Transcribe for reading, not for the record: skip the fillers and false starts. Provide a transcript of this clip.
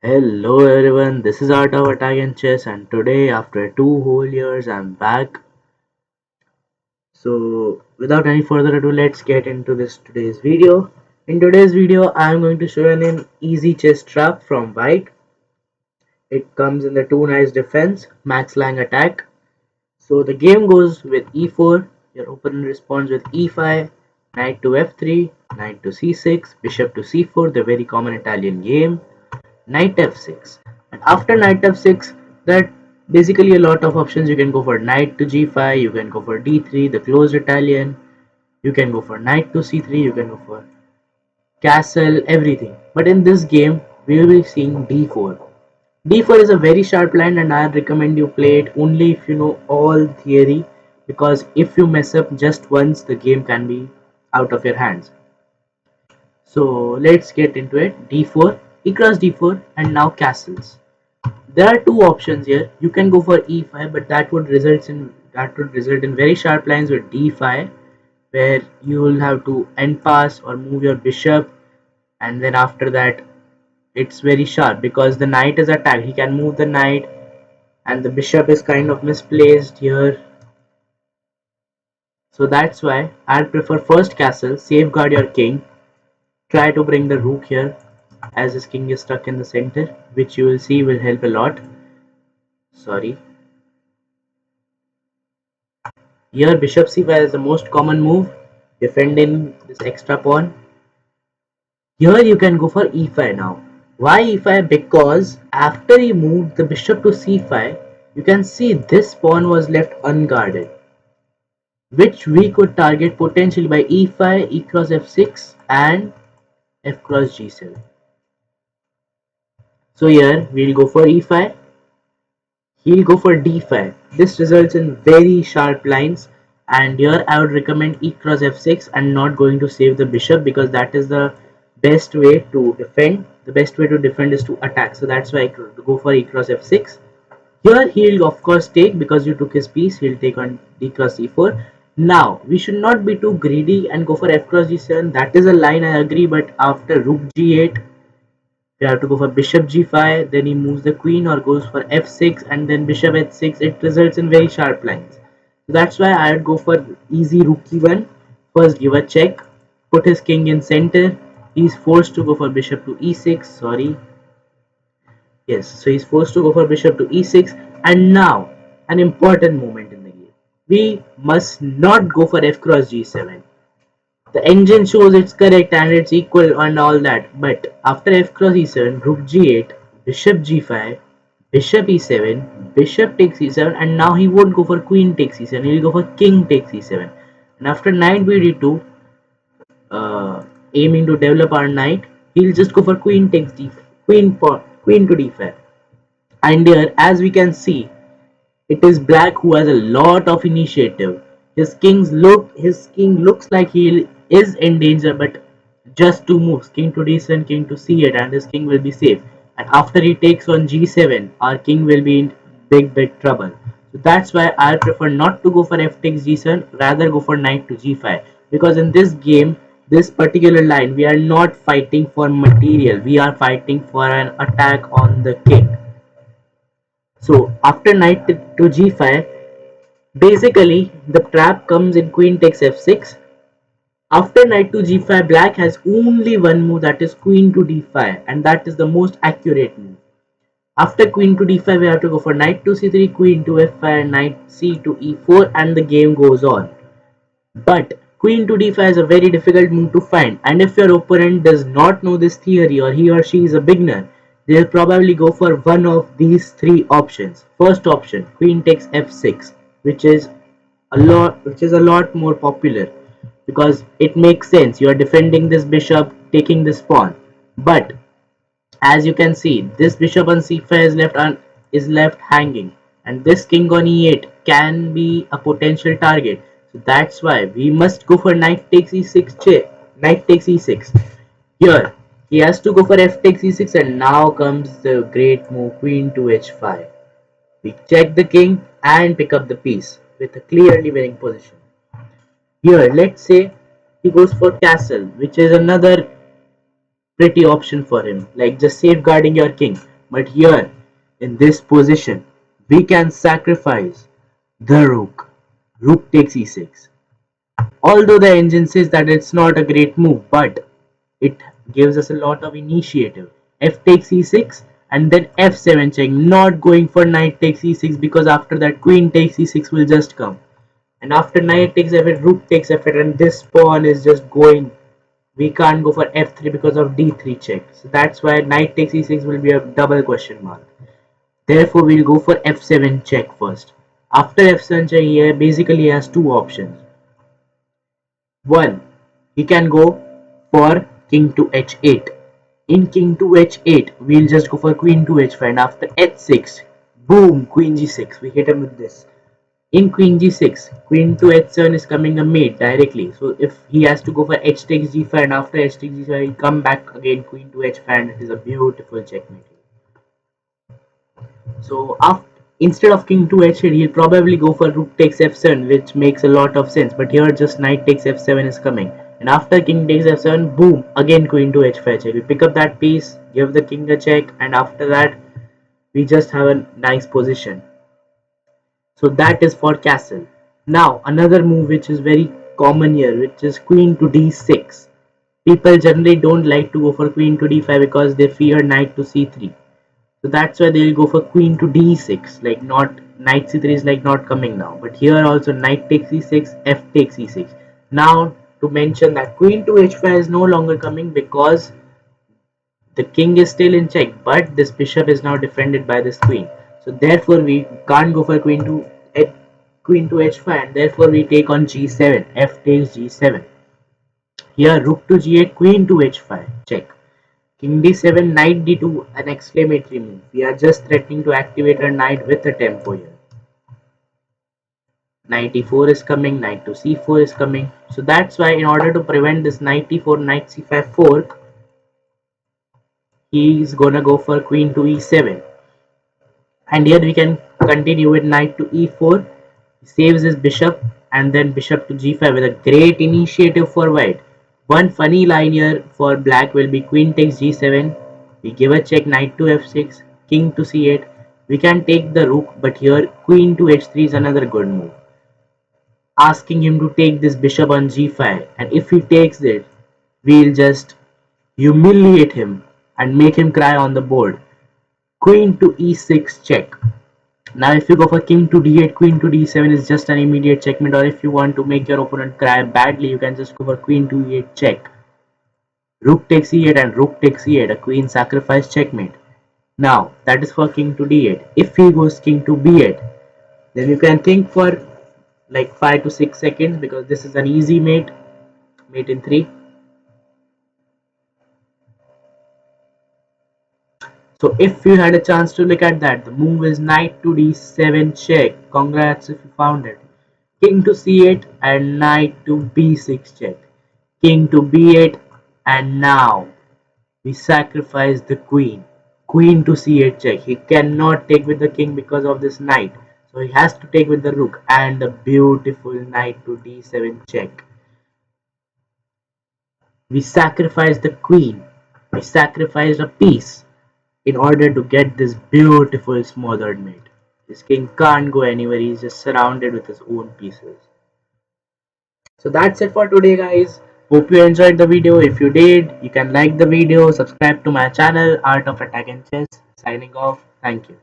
Hello everyone, this is Art of Attack and Chess, and today after 2 whole years I'm back. So without any further ado, let's get into this today's video. In today's video I'm going to show you an easy chess trap from White. It comes in the 2 knights defense, max lang attack. So the game goes with e4, your opponent responds with e5, knight to f3, knight to c6, bishop to c4, the very common Italian game, knight f6, and after knight f6 that basically a lot of options. You can go for knight to g5, you can go for d3, the closed Italian, you can go for knight to c3, you can go for castle, everything. But in this game we will be seeing d4. D4 is a very sharp line and I recommend you play it only if you know all theory, because if you mess up just once the game can be out of your hands. So let's get into it. D4, e cross d4, and now castles. There are two options here. You can go for e5, but that would result in very sharp lines with d5, where you will have to end pass or move your bishop, and then after that it's very sharp because the knight is attacked. He can move the knight, and the bishop is kind of misplaced here. So that's why I'd prefer first castle, safeguard your king, try to bring the rook here as his king is stuck in the center, which you will see will help a lot. Sorry. Here bishop c5 is the most common move, defending this extra pawn. Here you can go for e5 now. Why e5? Because after he moved the bishop to c5, you can see this pawn was left unguarded, which we could target potentially by e5, e cross f6 and f cross g7. So here we'll go for e5, he'll go for d5. This results in very sharp lines, and here I would recommend e cross f6 and not going to save the bishop, because that is the best way to defend. The best way to defend is to attack, so that's why I go for e cross f6. Here he'll of course take, because you took his piece, he'll take on d cross e4. Now we should not be too greedy and go for f cross g7. That is a line, I agree, but after rook g8 we have to go for bishop g5, then he moves the queen or goes for f6 and then bishop h6. It results in very sharp lines. So that's why I would go for easy rook e1. First give a check, put his king in center. He's forced to go for bishop to e6. Sorry. Yes, so he's forced to go for bishop to e6. And now an important moment in the game. We must not go for f cross g7. The engine shows it's correct and it's equal and all that, but after f cross e7, rook g8, bishop g5, bishop e7, bishop takes e7, and now he won't go for queen takes e7, he'll go for king takes e7. And after knight bd2, aiming to develop our knight, he'll just go for queen takes d, queen to d5. And here, as we can see, it is black who has a lot of initiative. His king looks like he is in danger, but just two moves, king to d7, king to c8, and his king will be safe. And after he takes on g7, our king will be in big trouble. So that's why I prefer not to go for f takes g7, rather go for knight to g5. Because in this game, this particular line, we are not fighting for material, we are fighting for an attack on the king. So after knight to g5, basically the trap comes in queen takes f6. After knight to g5, black has only one move, that is queen to d5, and that is the most accurate move. After queen to d5, we have to go for knight to c3, queen to f5, knight c to e4, and the game goes on. But queen to d5 is a very difficult move to find, and if your opponent does not know this theory or he or she is a beginner, they'll probably go for one of these three options. First option, queen takes f6, which is a lot more popular, because it makes sense. You are defending this bishop, taking this pawn. But as you can see, this bishop on c5 is left hanging, and this king on e8 can be a potential target. So that's why we must go for knight takes e6 check. Knight takes e6. Here he has to go for f takes e6, and now comes the great move, queen to h5. We check the king and pick up the piece with a clearly winning position. Here, let's say he goes for castle, which is another pretty option for him, like just safeguarding your king. But here, in this position, we can sacrifice the rook. Rook takes e6. Although the engine says that it's not a great move, but it gives us a lot of initiative. F takes e6 and then f7 check, not going for knight takes e6 because after that queen takes e6 will just come. And after knight takes f8, rook takes f8, and this pawn is just going. We can't go for f3 because of d3 check. So that's why knight takes e6 will be a double question mark. Therefore, we'll go for f7 check first. After f7 check, he basically has two options. One, he can go for king to h8. In king to h8, we'll just go for queen to h5, and after h6, boom, queen g6. We hit him with this. In queen g6, queen to h7 is coming a mate directly. So if he has to go for h takes g5, and after h takes g5, he'll come back again queen to h5, and it is a beautiful checkmate. So after, instead of king to h8, he'll probably go for rook takes f7, which makes a lot of sense. But here just knight takes f7 is coming. And after king takes f7, boom, again queen to h5 check. We pick up that piece, give the king a check, and after that, we just have a nice position. So that is for castle. Now another move which is very common here, which is queen to d6. People generally don't like to go for queen to d5 because they fear knight to c3. So that's why they'll go for queen to d6, like not knight c3 is like not coming now. But here also knight takes e6, f takes e6. Now to mention that queen to h5 is no longer coming because the king is still in check, but this bishop is now defended by this queen. So therefore we can't go for queen to h5, and therefore we take on g7. F takes g7. Here rook to g8, queen to h5. Check. King d7, knight d2, an exclamatory move. We are just threatening to activate our knight with a tempo here. Knight e4 is coming, knight to c4 is coming. So that's why in order to prevent this knight e4, knight c5 fork, he is gonna go for queen to e7. And here we can continue with knight to e4. He saves his bishop and then bishop to g5 with a great initiative for white. One funny line here for black will be queen takes g7. We give a check, knight to f6, king to c8. We can take the rook, but here queen to h3 is another good move. Asking him to take this bishop on g5, and if he takes it, we'll just humiliate him and make him cry on the board. Queen to e6 check. Now if you go for king to d8, queen to d7 is just an immediate checkmate, or if you want to make your opponent cry badly, you can just go for queen to e8 check. Rook takes e8 and rook takes e8, a queen sacrifice checkmate. Now that is for king to d8. If he goes king to b8, then you can think for like 5 to 6 seconds because this is an easy mate, mate in 3. So if you had a chance to look at that, the move is knight to d7 check. Congrats if you found it. King to c8 and knight to b6 check. King to b8, and now we sacrifice the queen. Queen to c8 check. He cannot take with the king because of this knight. So he has to take with the rook, and a beautiful knight to d7 check. We sacrifice the queen. We sacrificed a piece in order to get this beautiful smothered mate. This king can't go anywhere, he's just surrounded with his own pieces. So that's it for today guys. Hope you enjoyed the video. If you did, you can like the video, subscribe to my channel Art of Attack and Chess. Signing off. Thank you.